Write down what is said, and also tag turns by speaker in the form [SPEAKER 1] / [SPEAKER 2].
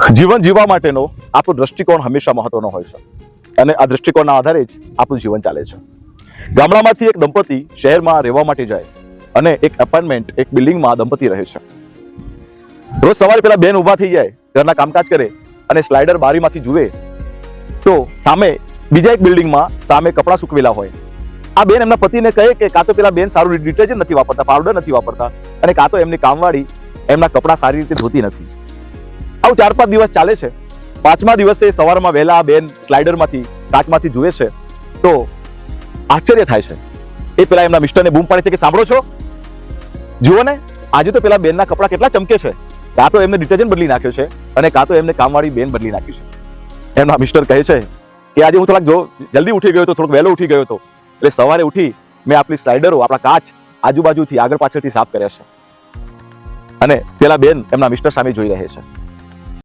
[SPEAKER 1] જીવન જીવવા માટેનો આપણો દ્રષ્ટિકોણ હંમેશા મહત્વનો હોય છે અને આ દ્રષ્ટિકોણના આધારે જ આપણું જીવન ચાલે છે. ગામડામાંથી એક દંપતી શહેરમાં રહેવા માટે જાય અને એક એપાર્ટમેન્ટ એક બિલ્ડિંગમાં દંપતી રહે છે. રોજ સવારે પેલા બેન ઊભા થઈ જાય, ઘરના કામકાજ કરે અને સ્લાઇડર બારીમાંથી જુએ તો સામે બીજા એક બિલ્ડિંગમાં સામે કપડાં સૂકવેલા હોય. આ બેન એમના પતિને કહે કે કાં તો પેલા બેન સારું ડિટર્જન્ટ નથી વાપરતા, પાવડર નથી વાપરતા અને કાં તો એમની કામવાળી એમના કપડાં સારી રીતે ધોતી નથી. આવું 4-5 દિવસ ચાલે છે. 5મા દિવસે સવારમાં વહેલા બેન સ્લાઇડરમાંથી કાચમાંથી જુએ છે તો આશ્ચર્ય થાય છે. એ પેલા એમના મિસ્ટરને બૂમ પાડે છે કે સાંભળો છો, જુઓ ને આજે તો પેલા બેનના કપડાં કેટલા ચમકે છે, કાં તો એમને ડિટર્જન્ટ બદલી નાખ્યો છે અને કાં તો એમને કામવાળી બેન બદલી નાખી છે. એમના મિસ્ટર કહે છે કે આજે હું થોડાક જલ્દી ઉઠી ગયો હતો, થોડોક વહેલો ઉઠી ગયો હતો, એટલે સવારે ઉઠી મેં આપણી સ્લાઇડરો, આપણા કાચ આજુબાજુથી આગળ પાછળથી સાફ કર્યા છે. અને પેલા બેન એમના મિસ્ટર સામે જોઈ રહે છે.